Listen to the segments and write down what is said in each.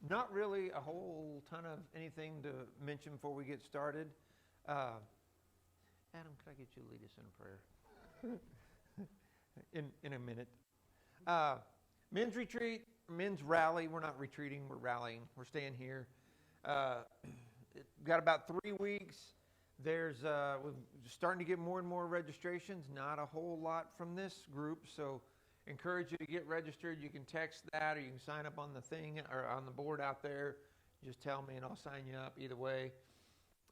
Not really a whole ton of anything to mention before we get started. Uh, Adam, could I get you to lead us in a prayer in a minute? Uh, men's retreat, men's rally. We're not retreating. We're rallying. We're staying here. Uh, got about 3 weeks. We're starting to get more and more registrations. Not a whole lot from this group, so encourage you to get registered. You can text that, or you can sign up on the thing or on the board out there. Just tell me, and I'll sign you up. Either way.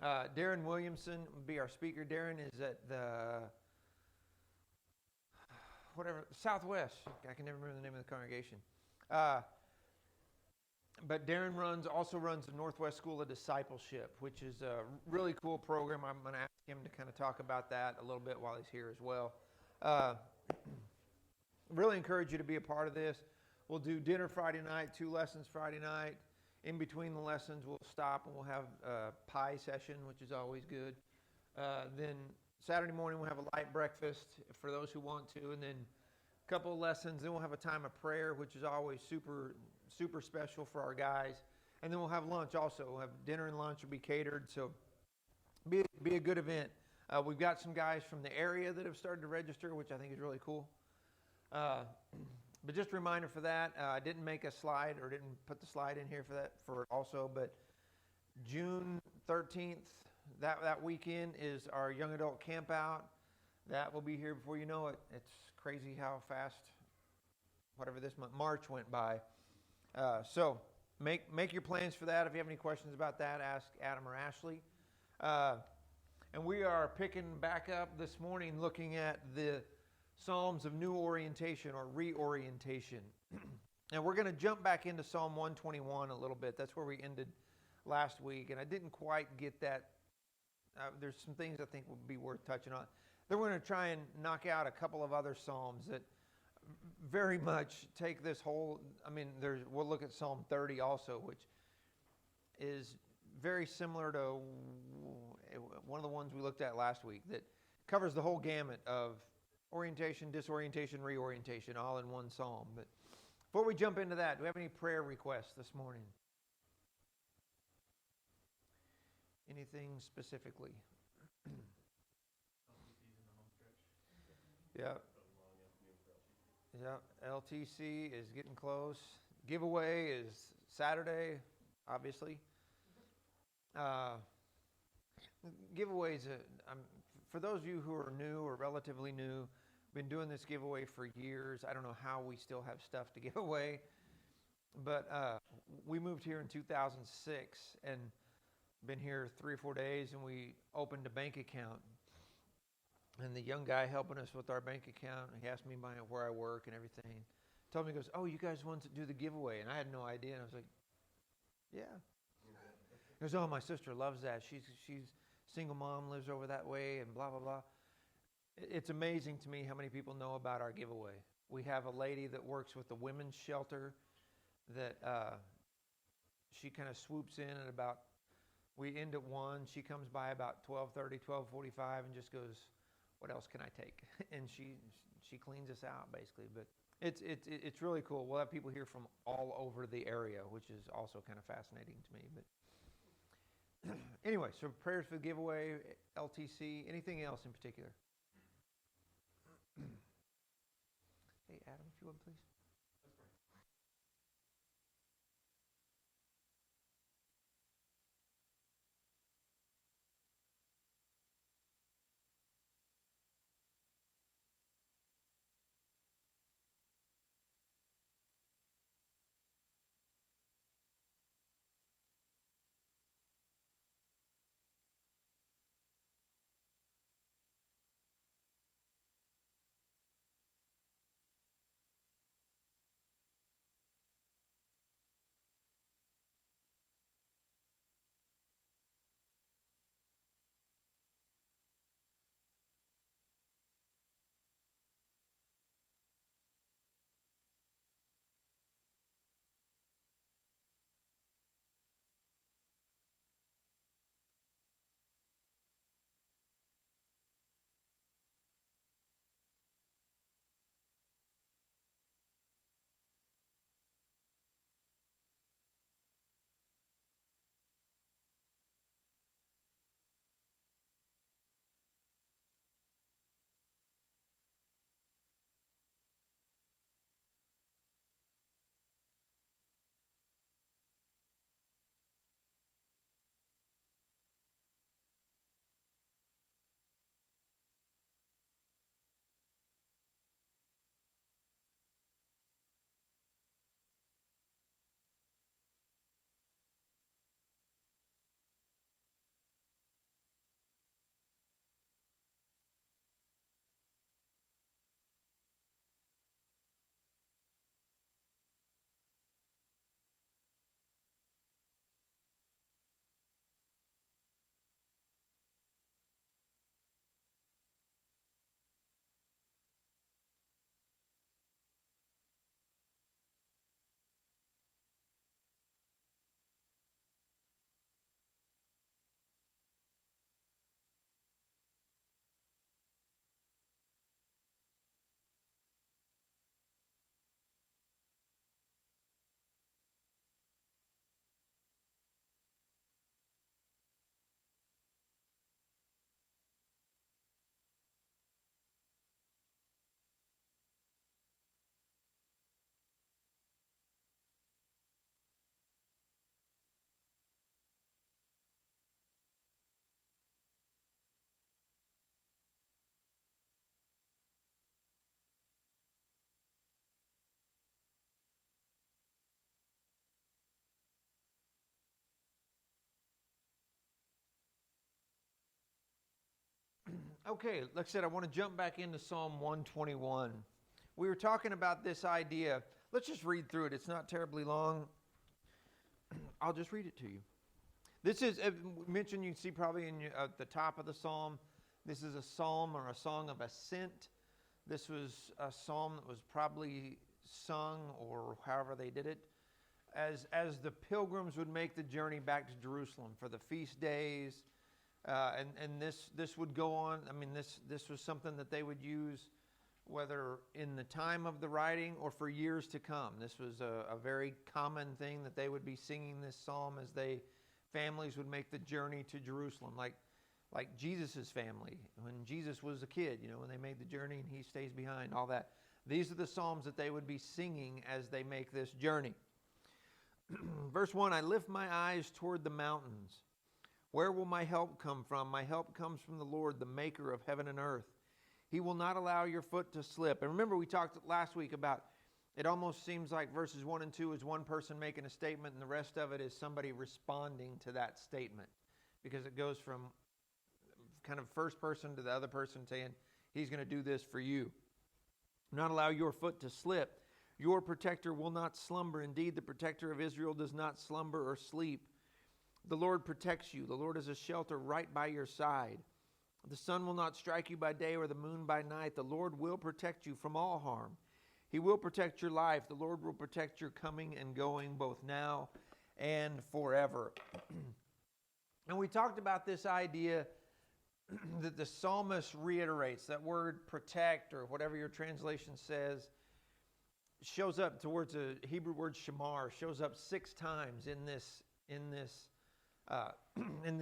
Darren Williamson will be our speaker. Darren is at the Southwest. I can never remember the name of the congregation. But Darren also runs the Northwest School of Discipleship, which is a really cool program. I'm going to ask him to kind of talk about that a little bit while he's here as well. Really encourage you to be a part of this. We'll do dinner Friday night, 2 lessons Friday night. In between the lessons, we'll stop and we'll have a pie session, which is always good. Then Saturday morning, we'll have a light breakfast for those who want to, and then a couple of lessons. Then we'll have a time of prayer, which is always super, super special for our guys. And then we'll have lunch also. We'll have dinner and lunch will be catered, so be a good event. We've got some guys from the area that have started to register, which I think is really cool. But just a reminder for that, I didn't make a slide or didn't put the slide in here for it also, but June 13th, that weekend is our young adult camp out. That will be here before you know it. It's crazy how fast, whatever this month, March went by. So make your plans for that. If you have any questions about that, ask Adam or Ashley. And we are picking back up this morning looking at the Psalms of new orientation or reorientation. And we're going to jump back into Psalm 121 a little bit. That's where we ended last week. And I didn't quite get that. There's some things I think would be worth touching on. Then we're going to try and knock out a couple of other Psalms that very much take this whole, we'll look at Psalm 30 also, which is very similar to one of the ones we looked at last week that covers the whole gamut of orientation, disorientation, reorientation, all in one psalm. But before we jump into that, do we have any prayer requests this morning? Anything specifically? Yeah. Yeah, LTC is getting close. Giveaway is Saturday, obviously. Giveaways, for those of you who are new or relatively new, been doing this giveaway for years. I don't know how we still have stuff to give away, but we moved here in 2006 and been here 3 or 4 days, and we opened a bank account. And the young guy helping us with our bank account, he asked me where I work and everything. Told me, he goes, "Oh, you guys want to do the giveaway?" And I had no idea. And I was like, "Yeah." He goes, "Oh, my sister loves that. She's single mom, lives over that way, and blah, blah, blah." It's amazing to me how many people know about our giveaway. We have a lady that works with the women's shelter that she kind of swoops in at about, we end at 1. She comes by about 12:30, 12:45 and just goes, "What else can I take?" And she cleans us out basically. But it's really cool. We'll have people here from all over the area, which is also kind of fascinating to me. But anyway, so prayers for the giveaway, LTC, anything else in particular? Hey, Adam, if you would, please. Okay, like I said, I want to jump back into Psalm 121. We were talking about this idea. Let's just read through it. It's not terribly long. I'll just read it to you. This is mentioned, you can see probably at the top of the psalm. This is a psalm or a song of ascent. This was a psalm that was probably sung, or however they did it, as the pilgrims would make the journey back to Jerusalem for the feast days. And this would go on. I mean, this was something that they would use whether in the time of the writing or for years to come. This was a very common thing that they would be singing this psalm as families would make the journey to Jerusalem, like Jesus' family when Jesus was a kid, when they made the journey and he stays behind, all that. These are the psalms that they would be singing as they make this journey. Verse 1, I lift my eyes toward the mountains. Where will my help come from? My help comes from the Lord, the maker of heaven and earth. He will not allow your foot to slip. And remember, we talked last week about it almost seems like verses 1 and 2 is one person making a statement and the rest of it is somebody responding to that statement, because it goes from kind of first person to the other person saying, he's going to do this for you. Not allow your foot to slip. Your protector will not slumber. Indeed, the protector of Israel does not slumber or sleep. The Lord protects you. The Lord is a shelter right by your side. The sun will not strike you by day or the moon by night. The Lord will protect you from all harm. He will protect your life. The Lord will protect your coming and going both now and forever. And we talked about this idea that the psalmist reiterates. That word protect, or whatever your translation says, shows up towards the Hebrew word shamar, shows up 6 times in this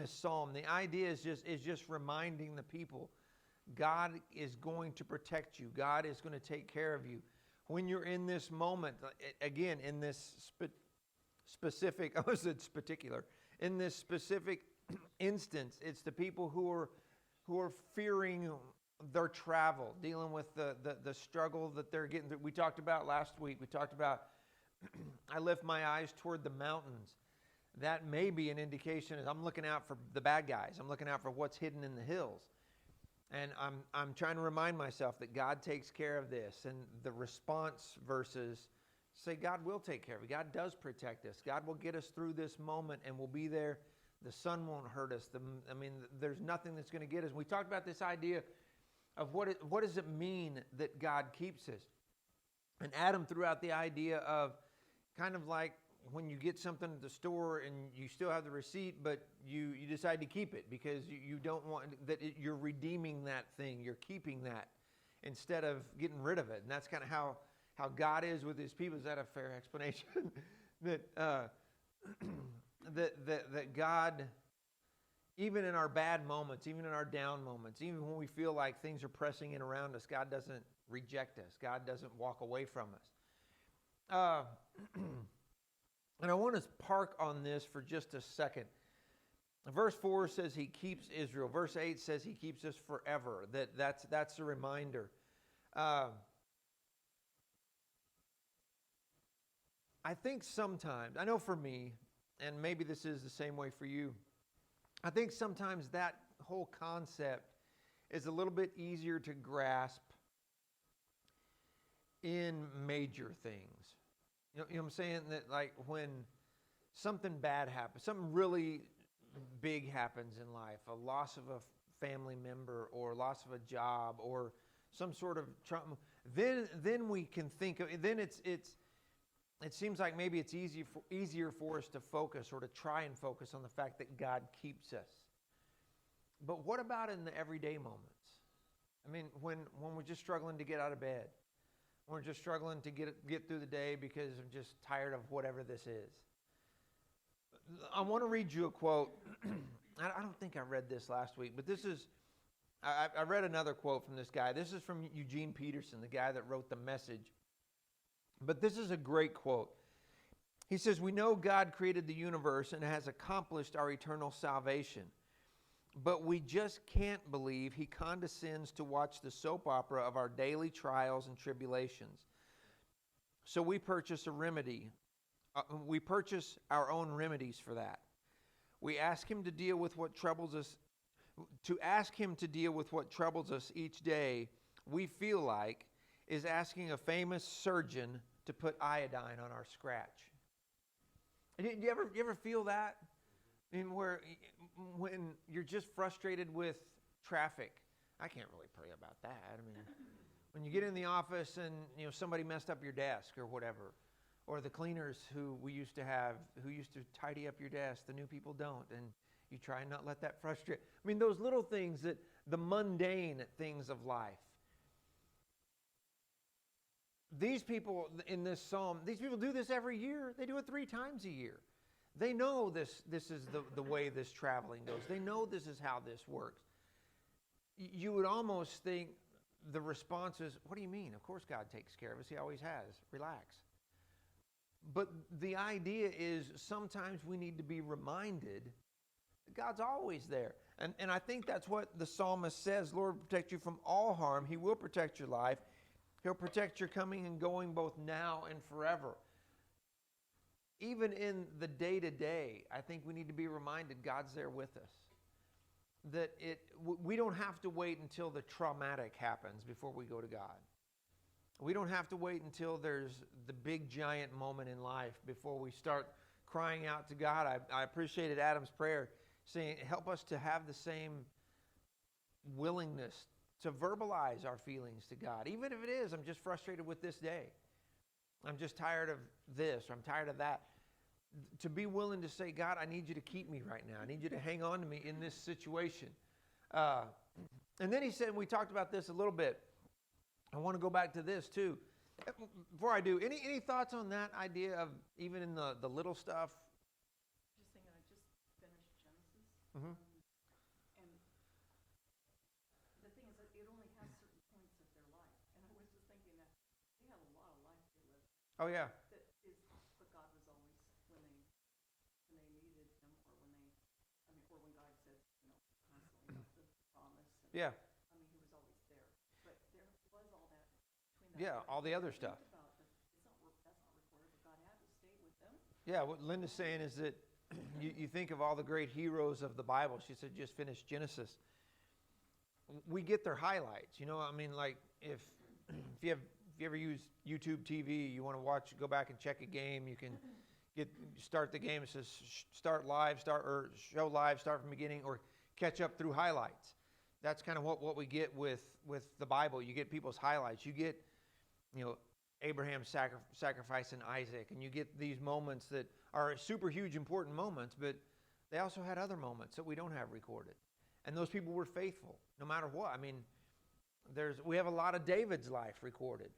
psalm. The idea is just reminding the people, God is going to protect you. God is going to take care of you. When you're in this moment, again, in this specific, I said particular, in this specific instance, it's the people who are fearing their travel, dealing with the struggle that they're getting through. We talked about last week, I lift my eyes toward the mountains. That may be an indication as I'm looking out for the bad guys. I'm looking out for what's hidden in the hills. And I'm trying to remind myself that God takes care of this. And the response verses say God will take care of it. God does protect us. God will get us through this moment and we'll be there. The sun won't hurt us. There's nothing that's going to get us. We talked about this idea of what does it mean that God keeps us. And Adam threw out the idea of kind of like when you get something at the store and you still have the receipt, but you decide to keep it because you don't want that. You're redeeming that thing. You're keeping that instead of getting rid of it. And that's kind of how God is with his people. Is that a fair explanation? that God, even in our bad moments, even in our down moments, even when we feel like things are pressing in around us, God doesn't reject us. God doesn't walk away from us. And I want to park on this for just a second. Verse 4 says he keeps Israel. Verse 8 says he keeps us forever. That's a reminder. I think sometimes, I know for me, and maybe this is the same way for you, I think sometimes that whole concept is a little bit easier to grasp in major things. You know what I'm saying? That like when something bad happens, something really big happens in life, a loss of a family member or loss of a job or some sort of trauma, then we can think of, then it seems like maybe it's easier for us to focus or to try and focus on the fact that God keeps us. But what about in the everyday moments? I mean, when we're just struggling to get out of bed, we're just struggling to get through the day because I'm just tired of whatever this is. I want to read you a quote. I don't think I read this last week, but this is, I read another quote from this guy. This is from Eugene Peterson, the guy that wrote The Message. But this is a great quote. He says, "We know God created the universe and has accomplished our eternal salvation. But we just can't believe he condescends to watch the soap opera of our daily trials and tribulations. So we purchase a remedy. We purchase our own remedies for that. We ask him to deal with what troubles us To ask him to deal with what troubles us each day, we feel like, is asking a famous surgeon to put iodine on our scratch. Do you ever feel that? I mean, when you're just frustrated with traffic, I can't really pray about that. I mean, when you get in the office and somebody messed up your desk or whatever, or the cleaners who we used to have, who used to tidy up your desk, the new people don't, and you try and not let that frustrate. I mean, those little things, the mundane things of life. These people in this psalm, these people do this every year. They do it 3 times a year. They know this is the way this traveling goes. They know this is how this works. You would almost think the response is, what do you mean? Of course God takes care of us. He always has. Relax. But the idea is sometimes we need to be reminded that God's always there. And I think that's what the psalmist says. Lord will protect you from all harm. He will protect your life. He'll protect your coming and going both now and forever. Even in the day-to-day, I think we need to be reminded God's there with us. That we don't have to wait until the traumatic happens before we go to God. We don't have to wait until there's the big giant moment in life before we start crying out to God. I appreciated Adam's prayer saying, help us to have the same willingness to verbalize our feelings to God. Even if it is, I'm just frustrated with this day. I'm just tired of this, or I'm tired of that. To be willing to say, God, I need you to keep me right now. I need you to hang on to me in this situation. And then he said, and we talked about this a little bit, I want to go back to this too. Before I do, any thoughts on that idea of even in the little stuff? Just thinking, I just finished Genesis. Mm-hmm. And the thing is that it only has certain points of their life. And I was just thinking that they had a lot of life they lived. Oh, yeah. But God was always when they needed him, or when God said, constantly about the promise. And, Yeah. I mean, he was always there. But there was all that between that. Yeah, all the other stuff. That's not recorded, but God had to stay with them. Yeah, what Linda's saying is that you think of all the great heroes of the Bible. She said just finished Genesis. We get their highlights. I mean, like if you ever use YouTube TV, you want to go back and check a game, you can start the game. It says start live, or show live, start from the beginning, or catch up through highlights. That's kind of what we get with the Bible. You get people's highlights. You get, Abraham sacrificing Isaac, and you get these moments that are super huge, important moments, but they also had other moments that we don't have recorded. And those people were faithful, no matter what. I mean, we have a lot of David's life recorded.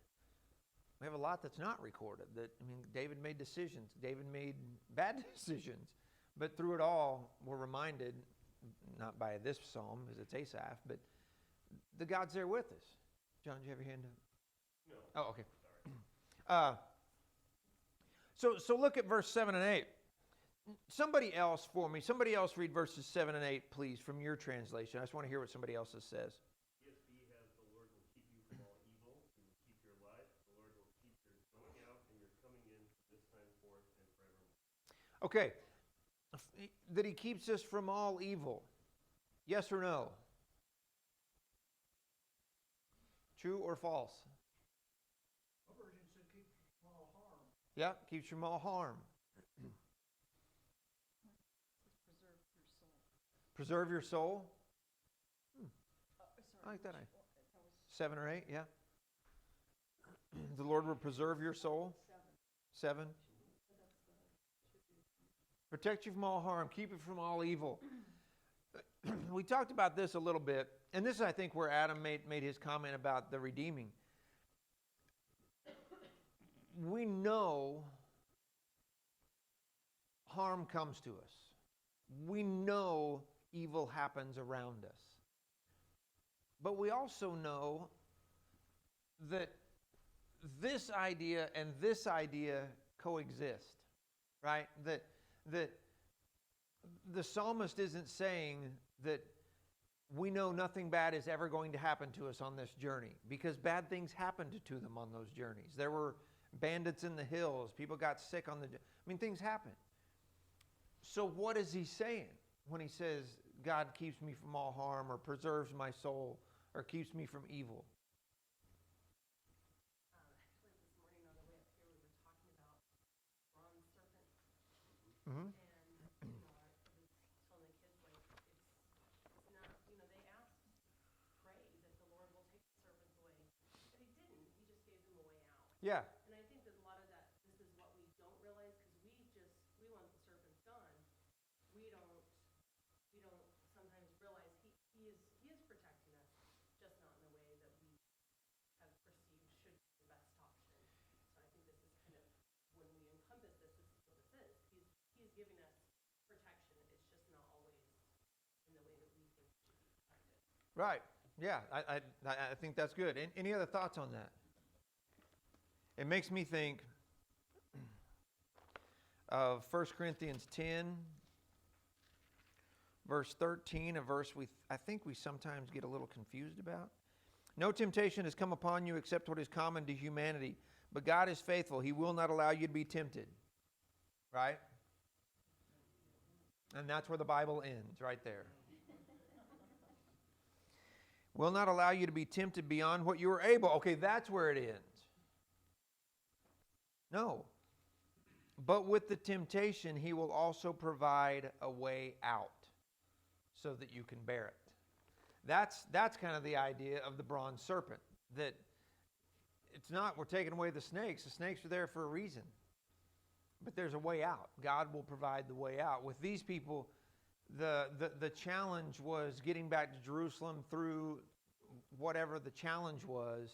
We have a lot that's not recorded. David made decisions. David made bad decisions. But through it all, we're reminded, not by this psalm, because it's Asaph, but the God's there with us. John, do you have your hand up? No. Oh, okay. So look at verse 7 and 8. Somebody else read verses 7 and 8, please, from your translation. I just want to hear what somebody else says. ESV has, the Lord will keep you from all evil. He will keep your life. The Lord will keep your going out and your coming in this time forth and forevermore. Okay. That he keeps us from all evil. Yes or no? True or false? My version said keep from all harm. Yeah, keeps you from all harm. Preserve your soul. Preserve your soul? Sorry, I like that. that was 7 or 8, yeah. The Lord will preserve your soul. 7. Protect you from all harm. Keep you from all evil. We talked about this a little bit, and this is, I think, where Adam made his comment about the redeeming. We know harm comes to us. We know evil happens around us. But we also know that this idea and this idea coexist, right? That the psalmist isn't saying that we know nothing bad is ever going to happen to us on this journey, because bad things happened to them on those journeys. There were bandits in the hills. People got sick things happen. So what is he saying when he says God keeps me from all harm or preserves my soul or keeps me from evil? Actually, this morning on the way up here, we were talking about bronze serpents. Mm-hmm. And, I was telling the kids, like, it's not, they asked, pray that the Lord will take the serpents away. But he didn't. He just gave them a way out. Yeah. And I think that a lot of that, this is what we don't realize, because we want the serpents gone. We don't sometimes realize he is protecting us, just not in the way that we have perceived should be the best option. So I think this is kind of, when we encompass this is what this is. He's giving us protection. It's just not always in the way that we think it should be protected. Right. Yeah, I think that's good. Any other thoughts on that? It makes me think of 1 Corinthians 10, verse 13, a verse I think we sometimes get a little confused about. No temptation has come upon you except what is common to humanity, but God is faithful. He will not allow you to be tempted. Right? And that's where the Bible ends, right there. Will not allow you to be tempted beyond what you are able. Okay, that's where it ends. No. But with the temptation, he will also provide a way out so that you can bear it. That's kind of the idea of the bronze serpent. That it's not we're taking away the snakes. The snakes are there for a reason. But there's a way out. God will provide the way out. With these people, the challenge was getting back to Jerusalem through whatever the challenge was.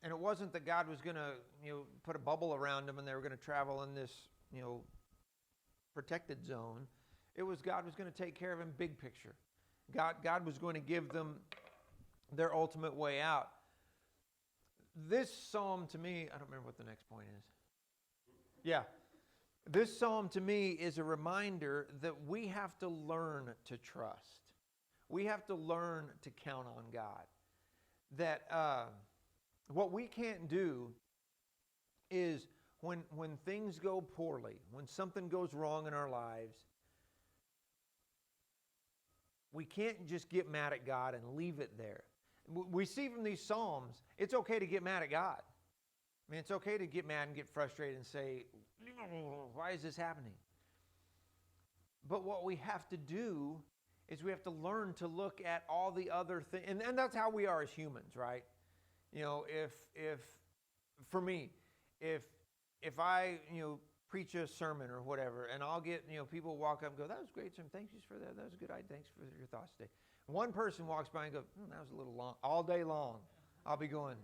And it wasn't that God was going to, put a bubble around them and they were going to travel in this, protected zone. It was God was going to take care of them big picture. God was going to give them their ultimate way out. This psalm to me, I don't remember what the next point is. Yeah. This psalm to me is a reminder that we have to learn to trust. We have to learn to count on God. That what we can't do is when things go poorly, when something goes wrong in our lives, we can't just get mad at God and leave it there. We see from these Psalms, it's okay to get mad at God. I mean, it's okay to get mad and get frustrated and say, why is this happening? But what we have to do is we have to learn to look at all the other things. And that's how we are as humans, right? If for me, if I, preach a sermon or whatever, and I'll get, people walk up and go, that was a great sermon. Thank you for that. That was a good idea. Thanks for your thoughts today. One person walks by and goes, that was a little long. All day long, I'll be going,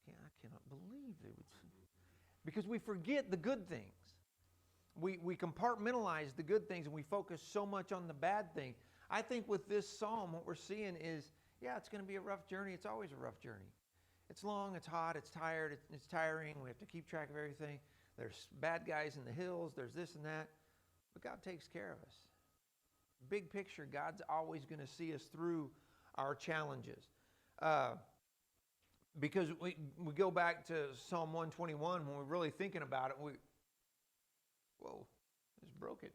I cannot believe it. Because we forget the good things. We compartmentalize the good things and we focus so much on the bad things. I think with this psalm, what we're seeing is, it's going to be a rough journey. It's always a rough journey. It's long, it's hot, it's tired, it's tiring. We have to keep track of everything. There's bad guys in the hills. There's this and that. But God takes care of us. Big picture, God's always going to see us through our challenges. Because we go back to Psalm 121 when we're really thinking about it. Whoa, just broke it.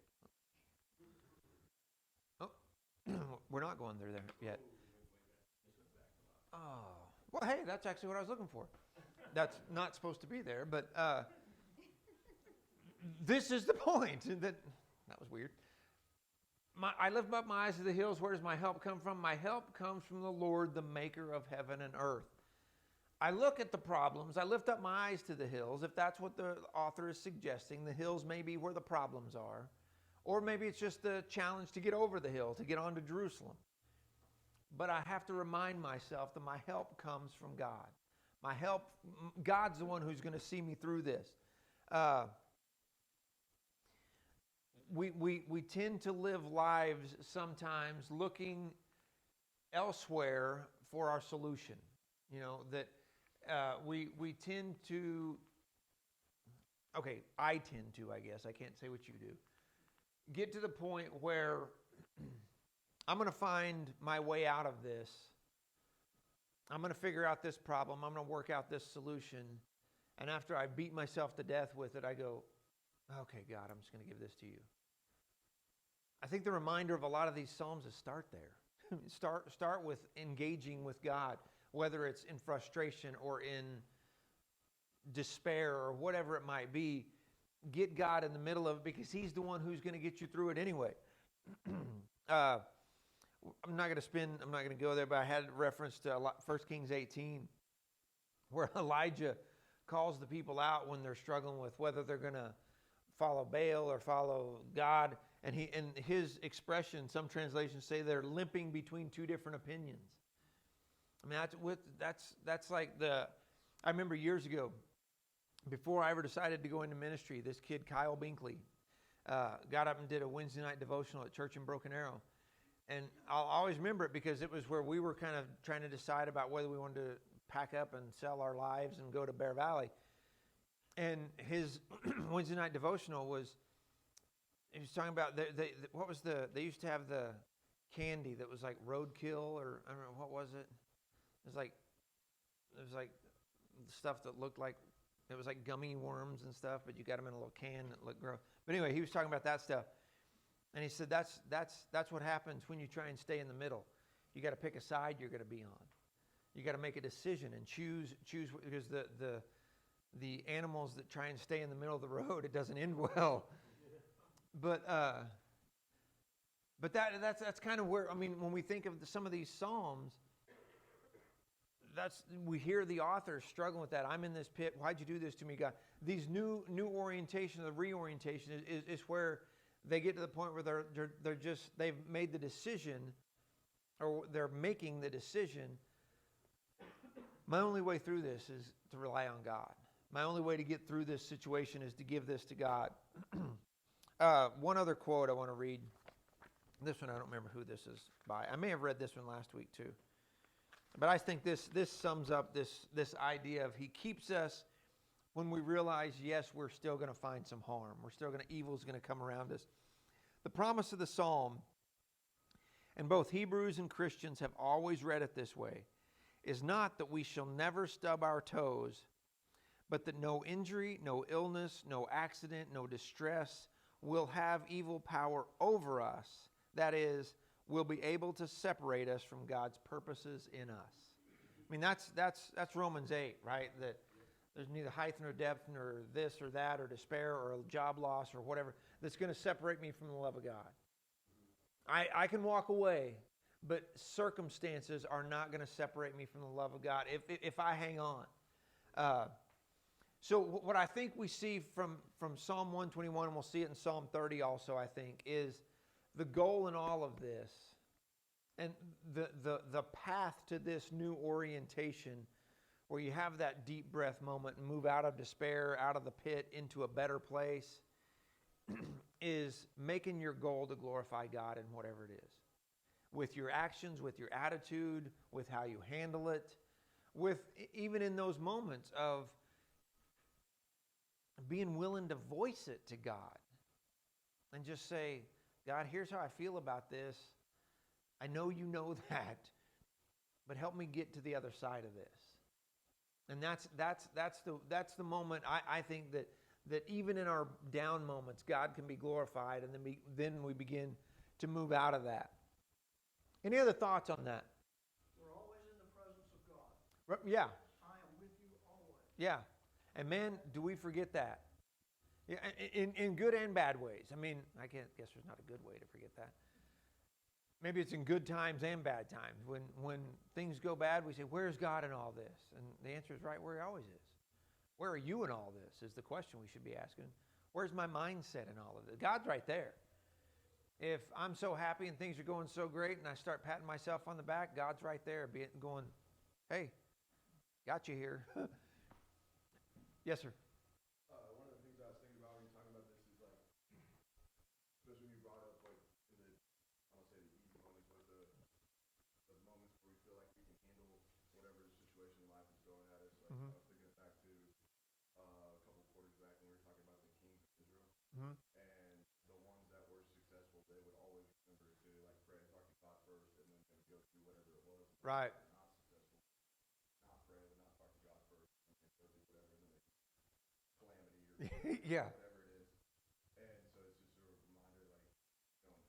Oh, we're not going there yet. Oh, well, hey, that's actually what I was looking for. That's not supposed to be there, but this is the point. That was weird. I lift up my eyes to the hills. Where does my help come from? My help comes from the Lord, the maker of heaven and earth. I look at the problems. I lift up my eyes to the hills. If that's what the author is suggesting, the hills may be where the problems are. Or maybe it's just the challenge to get over the hill, to get onto Jerusalem. But I have to remind myself that my help comes from God. My help, God's the one who's going to see me through this. We tend to live lives sometimes looking elsewhere for our solution. We tend to, I tend to, I guess, I can't say what you do, get to the point where I'm going to find my way out of this. I'm going to figure out this problem. I'm going to work out this solution. And after I beat myself to death with it, I go, okay, God, I'm just going to give this to you. I think the reminder of a lot of these Psalms is start there. Start with engaging with God, whether it's in frustration or in despair or whatever it might be. Get God in the middle of it because He's the one who's going to get you through it anyway. I'm not going to go there, but I had reference to 1 Kings 18, where Elijah calls the people out when they're struggling with whether they're going to follow Baal or follow God. And his expression, some translations say they're limping between two different opinions. I mean, that's like I remember years ago, before I ever decided to go into ministry, this kid, Kyle Binkley, got up and did a Wednesday night devotional at church in Broken Arrow. And I'll always remember it because it was where we were kind of trying to decide about whether we wanted to pack up and sell our lives and go to Bear Valley. And his Wednesday night devotional was, he was talking about, they used to have the candy that was like roadkill, or I don't know, what was it? It was like stuff that looked like, it was like gummy worms and stuff, but you got them in a little can that looked gross. But anyway, he was talking about that stuff. And he said that's what happens when you try and stay in the middle. You got to pick a side you're going to be on. You got to make a decision and choose because the animals that try and stay in the middle of the road, it doesn't end well. But that's kind of where, I mean, when we think of some of these Psalms, we hear the author struggling with that. I'm in this pit. Why'd you do this to me, God? These new orientation, the reorientation is where they get to the point where they've made the decision, or they're making the decision. My only way through this is to rely on God. My only way to get through this situation is to give this to God. One other quote I want to read. This one, I don't remember who this is by. I may have read this one last week too. But I think this sums up this idea of He keeps us when we realize, yes, we're still going to find some harm. Evil's going to come around us. The promise of the Psalm, and both Hebrews and Christians have always read it this way, is not that we shall never stub our toes, but that no injury, no illness, no accident, no distress will have evil power over us. That is, will be able to separate us from God's purposes in us. I mean, that's Romans 8, right? That there's neither height nor depth nor this or that or despair or a job loss or whatever that's going to separate me from the love of God. I can walk away, but circumstances are not going to separate me from the love of God if I hang on. So what I think we see from Psalm 121, and we'll see it in Psalm 30 also, I think, is the goal in all of this and the path to this new orientation where you have that deep breath moment and move out of despair, out of the pit, into a better place, is making your goal to glorify God in whatever it is. With your actions, with your attitude, with how you handle it, with even in those moments of being willing to voice it to God and just say, God, here's how I feel about this. I know you know that, but help me get to the other side of this. And that's the moment I think that even in our down moments, God can be glorified, and then we begin to move out of that. Any other thoughts on that? We're always in the presence of God. Yeah. I am with you always. Yeah. And man, do we forget that? Yeah, in good and bad ways. I mean, I guess there's not a good way to forget that. Maybe it's in good times and bad times. When things go bad, we say, where's God in all this? And the answer is right where He always is. Where are you in all this is the question we should be asking. Where's my mindset in all of this? God's right there. If I'm so happy and things are going so great and I start patting myself on the back, God's right there going, hey, got you here. Yes, sir. One of the things I was thinking about when you're talking about this is like, especially when you brought up like in the, I don't say the easy moments, but the moments where we feel like we can handle whatever the situation in life is throwing at us. Like I was thinking back to a couple quarters back when we were talking about the kings of Israel, and the ones that were successful, they would always remember to like pray and talk to God first, and then kind of go through whatever it was. Right. Not successful, not pray, not talk to God first, and go through whatever, and then calamity or Yeah. whatever it is. And so it's just a reminder, like,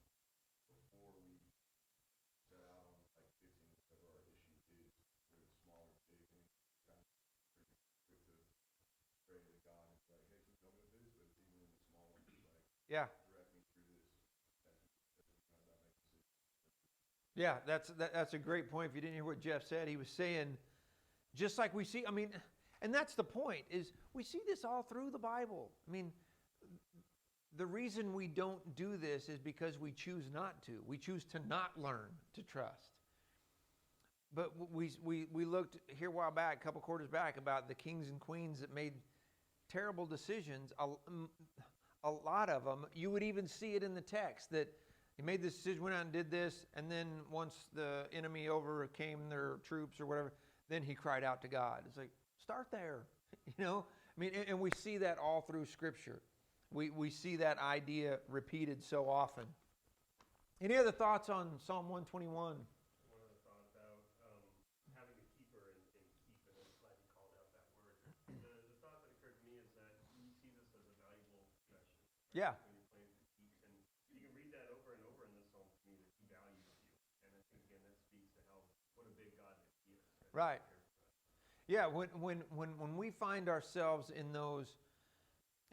Yeah. direct me through this as we kind of about make decisions. Yeah, that's a great point. If you didn't hear what Jeff said, he was saying, just like we see, I mean, and that's the point, is we see this all through the Bible. I mean, the reason we don't do this is because we choose not to. We choose to not learn to trust. But we looked here a while back, a couple quarters back, about the kings and queens that made terrible decisions. A lot of them, you would even see it in the text, that he made this decision, went out and did this, and then once the enemy overcame their troops or whatever, then he cried out to God. It's like, start there, you know? I mean, and we see that all through Scripture. We see that idea repeated so often. Any other thoughts on Psalm 121? One other thought about having a keeper and keep, and I'm glad you called out that word. The thought that occurred to me is that we see this as a valuable possession. Yeah. When you're playing for keeps, and you can read that over and over in this psalm to me, that he values you. And I think, again, that speaks to what a big God that he is. Right. Yeah, when we find ourselves in those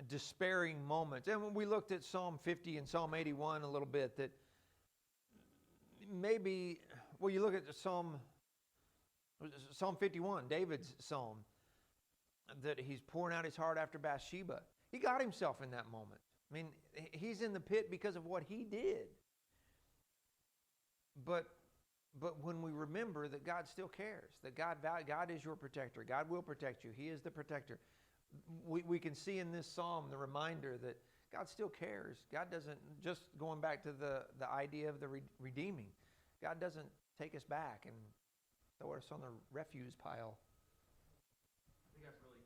despairing moments, and when we looked at Psalm 50 and Psalm 81 a little bit, that maybe, well, you look at Psalm 51, David's psalm, that he's pouring out his heart after Bathsheba. He got himself in that moment. I mean, he's in the pit because of what he did. But when we remember that God still cares, that God is your protector, God will protect you, he is the protector. We can see in this psalm the reminder that God still cares. God doesn't, just going back to the idea of the redeeming, God doesn't take us back and throw us on the refuse pile. I think that's really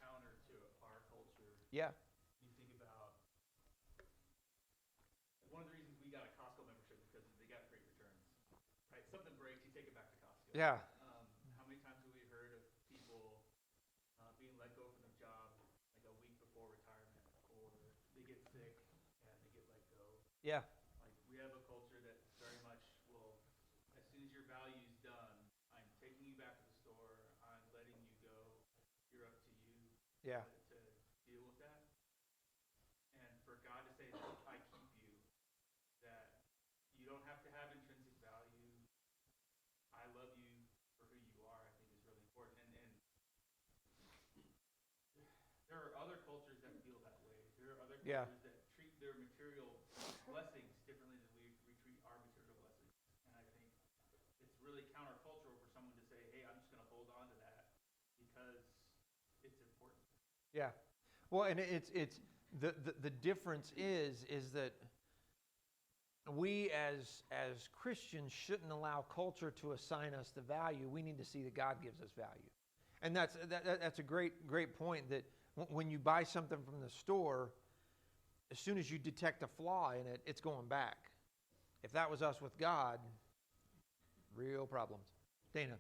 counter to our culture. Yeah. You think about one of the reasons we got a Costco membership because they got great returns. Right? Something breaks, you take it back to Costco. Yeah. How many times have we heard of people being let go from their job like a week before retirement, or they get sick and they get let go? Yeah. Like, we have a culture that very much will, as soon as your value's done, I'm taking you back to the store, I'm letting you go, you're up to you Yeah. to deal with that. And for God to say that I keep you, that you don't have to have intrinsic value, I love you for who you are, I think is really important. And there are other cultures that feel that way. There are other Yeah. cultures that treat their material blessings differently than we treat our material blessings. And I think it's really countercultural for someone to say, hey, I'm just going to hold on to that because it's important. Yeah. Well, and it's the difference is that we as Christians shouldn't allow culture to assign us the value. We need to see that God gives us value. And that's a great point, that when you buy something from the store, as soon as you detect a flaw in it, it's going back. If that was us with God, real problems. Dana.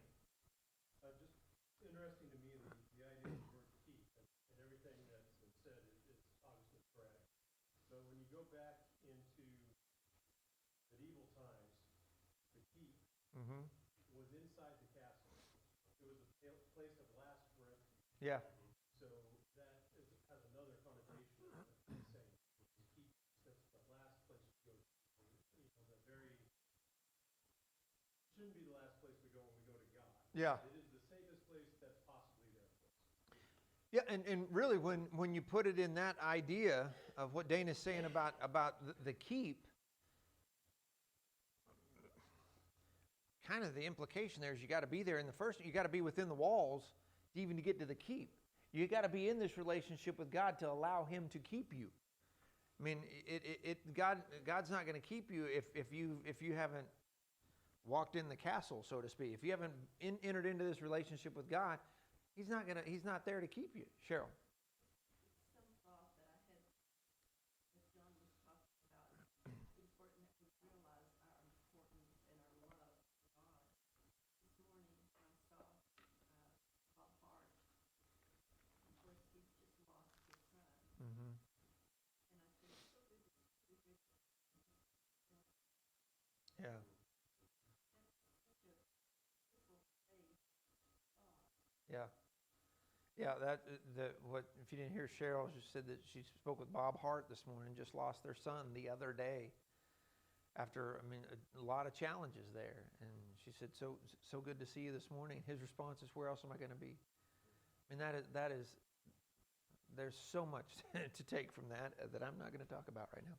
Just interesting to me, the idea of the word keep, and everything that's been said is obviously correct. But when you go back into medieval times, the keep Mm-hmm. was inside the castle. It was a place of last refuge. Yeah. So that has another connotation of the same. The keep, that's the last place you go to. The very, shouldn't be the last place we go when we go to God. Yeah. It is the safest place that's possibly there for us. Yeah, and really when you put it in that idea of what Dana's saying about the keep, kind of the implication there is you got to be there in the first, you got to be within the walls even to get to the keep. You got to be in this relationship with God to allow him to keep you. I mean, God's not going to keep you if you haven't walked in the castle, so to speak. If you haven't entered into this relationship with God, He's not there to keep you. Cheryl. Some thought that I had, as John was talking about, it's important that we realize our importance and our love for God. This morning, I saw Bob Hart. Of course, he's just lost his son. Mm-hmm. And I said, it's so good to see you with Yeah. such a beautiful faith thought. Yeah. Yeah, what if you didn't hear Cheryl, she said that she spoke with Bob Hart this morning, just lost their son the other day after, a lot of challenges there. And she said, so good to see you this morning. His response is, where else am I going to be? That is, there's so much to take from that I'm not going to talk about right now.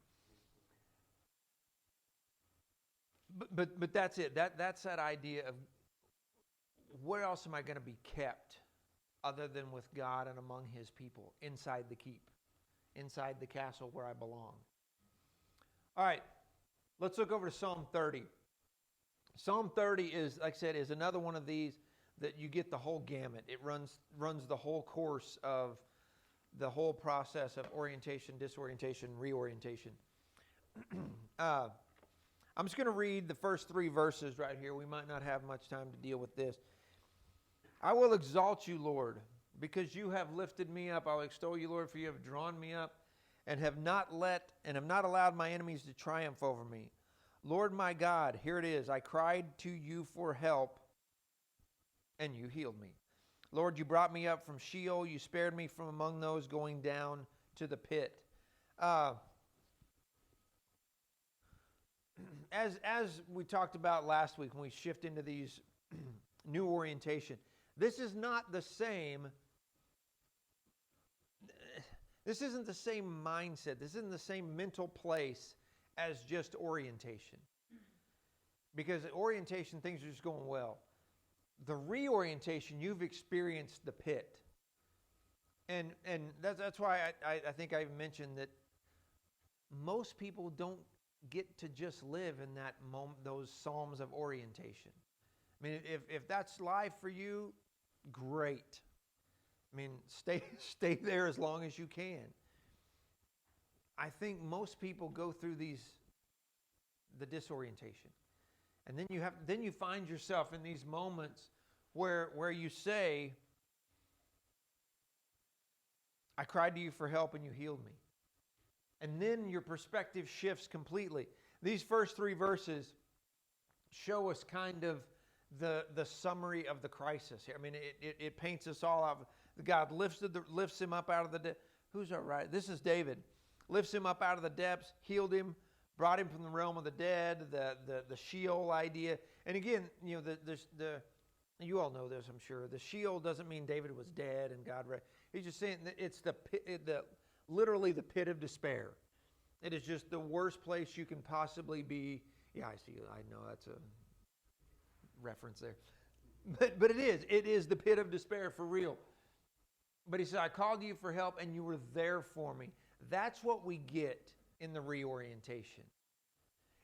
But that's it. That's that idea of where else am I going to be kept other than with God and among His people, inside the keep, inside the castle where I belong. All right, let's look over to Psalm 30. Psalm 30 is, like I said, is another one of these that you get the whole gamut. It runs the whole course of the whole process of orientation, disorientation, reorientation. I'm just going to read the first 3 verses right here. We might not have much time to deal with this. I will exalt you, Lord, because you have lifted me up. I will extol you, Lord, for you have drawn me up and have not allowed my enemies to triumph over me. Lord my God, here it is. I cried to you for help, and you healed me. Lord, you brought me up from Sheol. You spared me from among those going down to the pit. As we talked about last week when we shift into these new orientation, this is not the same. This isn't the same mindset. This isn't the same mental place as just orientation. Because at orientation, things are just going well. The reorientation, you've experienced the pit. And that's why I think I mentioned that most people don't get to just live in that moment, those psalms of orientation. If that's life for you, great. Stay there as long as you can. I think most people go through the disorientation. And then you find yourself in these moments where you say, I cried to you for help and you healed me. And then your perspective shifts completely. These first 3 verses show us kind of the summary of the crisis here. It paints us all out. God lifts him up out of the depths. Who's all right? This is David. Lifts him up out of the depths, healed him, brought him from the realm of the dead, the Sheol idea. And again, you all know this, I'm sure. The Sheol doesn't mean David was dead and God. He's just saying that it's literally the pit of despair. It is just the worst place you can possibly be. Yeah, I see. I know that's a reference there. But it is the pit of despair for real. But he said, I called you for help and you were there for me. That's what we get in the reorientation.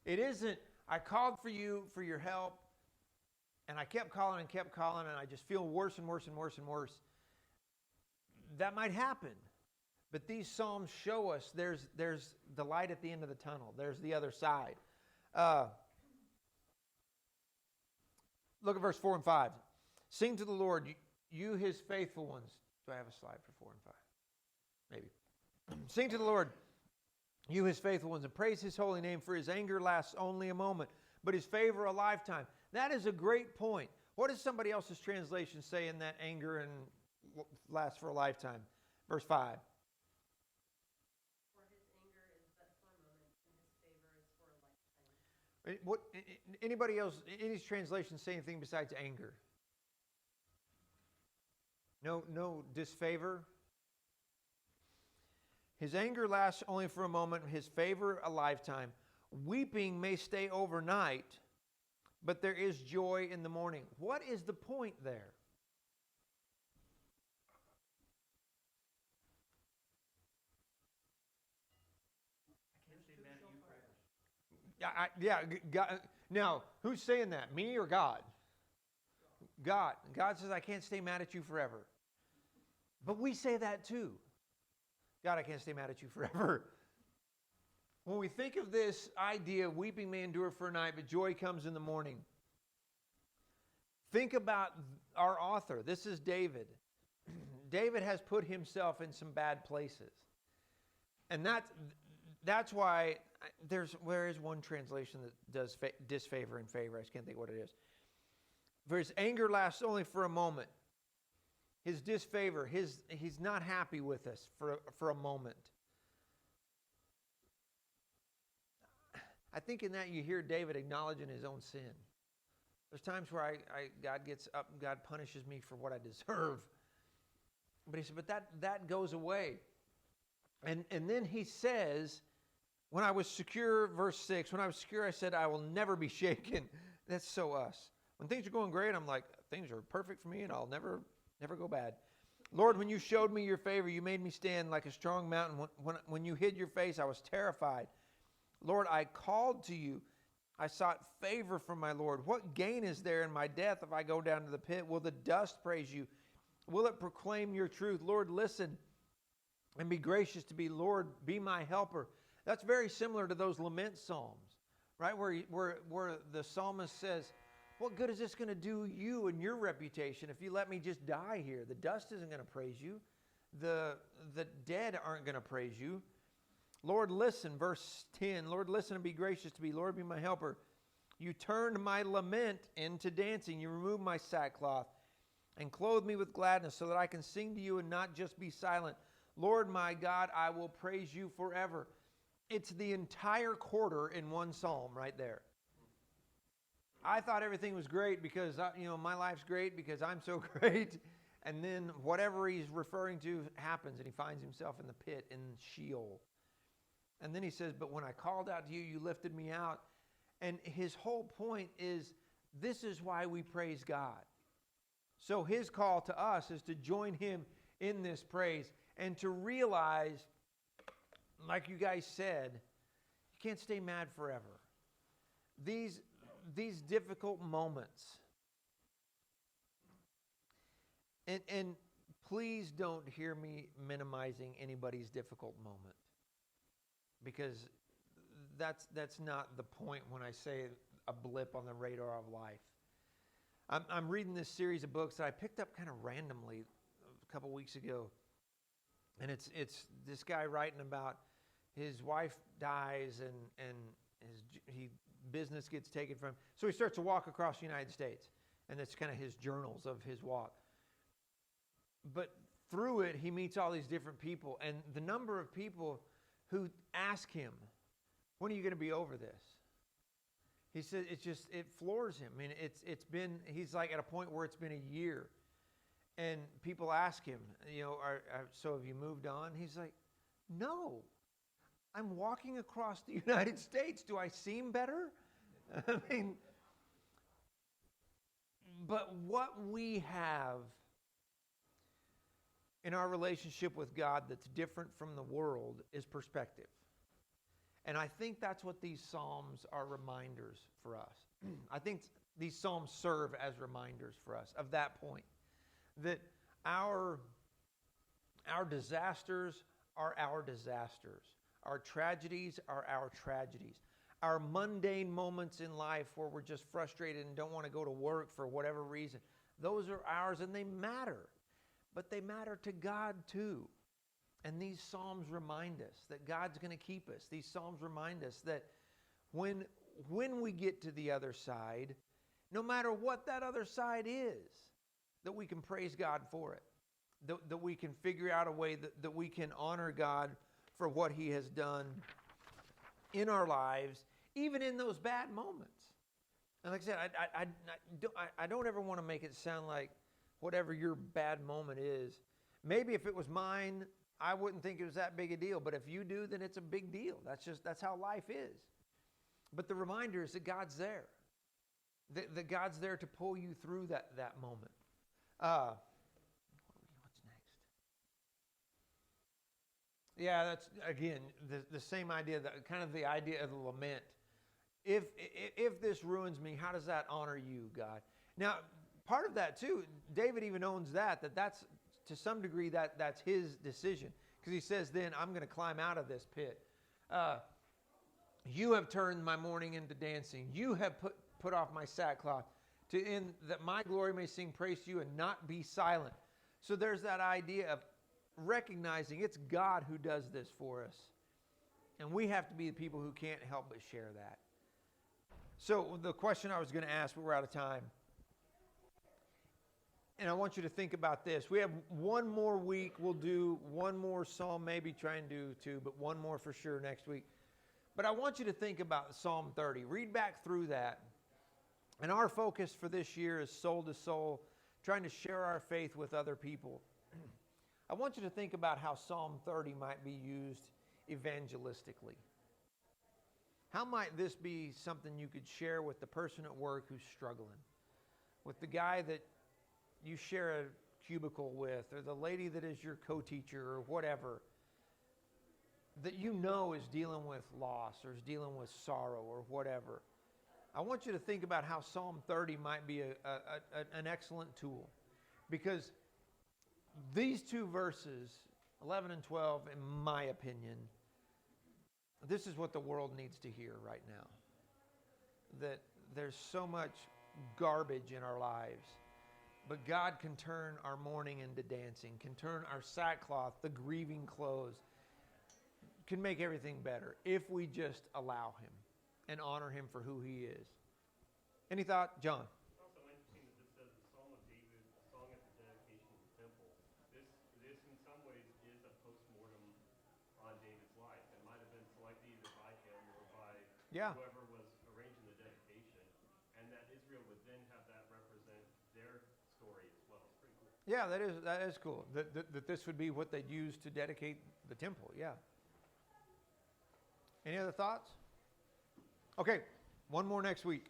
It isn't, I called for you for your help and I kept calling and I just feel worse and worse and worse and worse. That might happen. But these Psalms show us there's the light at the end of the tunnel. There's the other side. Look at verse 4 and 5. Sing to the Lord, you his faithful ones. Do I have a slide for 4 and 5? Maybe. Sing to the Lord, you his faithful ones, and praise his holy name, for his anger lasts only a moment, but his favor a lifetime. That is a great point. What does somebody else's translation say in that anger and lasts for a lifetime? Verse 5. For his anger is but for a moment, and his favor is for a lifetime. Anybody else, any translations say anything besides anger? No disfavor? His anger lasts only for a moment, his favor a lifetime. Weeping may stay overnight, but there is joy in the morning. What is the point there? God. Now, who's saying that? Me or God? God. God says, I can't stay mad at you forever. But we say that too. God, I can't stay mad at you forever. When we think of this idea, weeping may endure for a night, but joy comes in the morning. Think about our author. This is David. David has put himself in some bad places. And that's why there is one translation that does disfavor and favor. I just can't think what it is. For his anger lasts only for a moment. his disfavor, he's not happy with us for a moment. I think in that you hear David acknowledging his own sin. There's times where God gets up and God punishes me for what I deserve. But he said, but that goes away. And then he says, when I was secure, verse 6, when I was secure, I said, I will never be shaken. That's so us. When things are going great, I'm like, things are perfect for me and I'll never go bad. Lord, when you showed me your favor, you made me stand like a strong mountain. When you hid your face, I was terrified. Lord, I called to you. I sought favor from my Lord. What gain is there in my death if I go down to the pit? Will the dust praise you? Will it proclaim your truth? Lord, listen and be gracious to me. Lord, be my helper. That's very similar to those lament psalms, right? Where the psalmist says, what good is this going to do you and your reputation if you let me just die here? The dust isn't going to praise you. The dead aren't going to praise you. Lord, listen, verse 10. Lord, listen and be gracious to me. Lord, be my helper. You turned my lament into dancing. You removed my sackcloth and clothed me with gladness so that I can sing to you and not just be silent. Lord, my God, I will praise you forever. It's the entire quarter in one psalm right there. I thought everything was great because, my life's great because I'm so great. And then whatever he's referring to happens and he finds himself in the pit in Sheol. And then he says, but when I called out to you, you lifted me out. And his whole point is, this is why we praise God. So his call to us is to join him in this praise and to realize, like you guys said, you can't stay mad forever. These difficult moments. And please don't hear me minimizing anybody's difficult moment. Because that's not the point when I say a blip on the radar of life. I'm reading this series of books that I picked up kind of randomly a couple weeks ago. And it's this guy writing about his wife dies and his business gets taken from him. So he starts to walk across the United States. And that's kind of his journals of his walk. But through it, he meets all these different people. And the number of people who ask him, when are you going to be over this? He said it floors him. I mean, he's like at a point where it's been a year. And people ask him, so have you moved on? He's like, no, I'm walking across the United States. Do I seem better? I mean, but what we have in our relationship with God that's different from the world is perspective. And I think that's what these Psalms are reminders for us. I think these Psalms serve as reminders for us of that point. That our disasters are our disasters. Our tragedies are our tragedies. Our mundane moments in life where we're just frustrated and don't want to go to work for whatever reason, those are ours and they matter. But they matter to God too. And these Psalms remind us that God's going to keep us. These Psalms remind us that when we get to the other side, no matter what that other side is, that we can praise God for it. That we can figure out a way that we can honor God for what He has done in our lives, even in those bad moments. And like I said, I don't ever want to make it sound like whatever your bad moment is. Maybe if it was mine, I wouldn't think it was that big a deal. But if you do, then it's a big deal. That's how life is. But the reminder is that God's there. That God's there to pull you through that moment. What's next? Yeah, that's, again, the same idea, kind of the idea of the lament. If this ruins me, how does that honor you, God? Now, part of that, too, David even owns that's, to some degree, that's his decision. Because he says, then, I'm going to climb out of this pit. You have turned my mourning into dancing. You have put off my sackcloth, that my glory may sing praise to you and not be silent. So there's that idea of recognizing it's God who does this for us. And we have to be the people who can't help but share that. So the question I was going to ask, but we're out of time. and I want you to think about this. We have one more week. We'll do one more psalm, maybe try and do two, but one more for sure next week. But I want you to think about Psalm 30. Read back through that. And our focus for this year is soul to soul, trying to share our faith with other people. I want you to think about how Psalm 30 might be used evangelistically. How might this be something you could share with the person at work who's struggling? With the guy that you share a cubicle with, or the lady that is your co-teacher, or whatever, that you know is dealing with loss, or is dealing with sorrow, or whatever. I want you to think about how Psalm 30 might be an excellent tool. Because these two verses, 11 and 12, in my opinion, this is what the world needs to hear right now. That there's so much garbage in our lives. But God can turn our mourning into dancing, can turn our sackcloth, the grieving clothes, can make everything better if we just allow Him and honor Him for who He is. Any thought? John? It's also interesting that this says the Psalm of David, a song at the dedication of the temple. This in some ways is a postmortem on David's life. It might have been selected either by him or by whoever was arranging the dedication, and that Israel would then have that represent their story as well. It's pretty cool. Yeah, that is cool. That this would be what they'd use to dedicate the temple. Yeah. Any other thoughts? Okay, one more next week.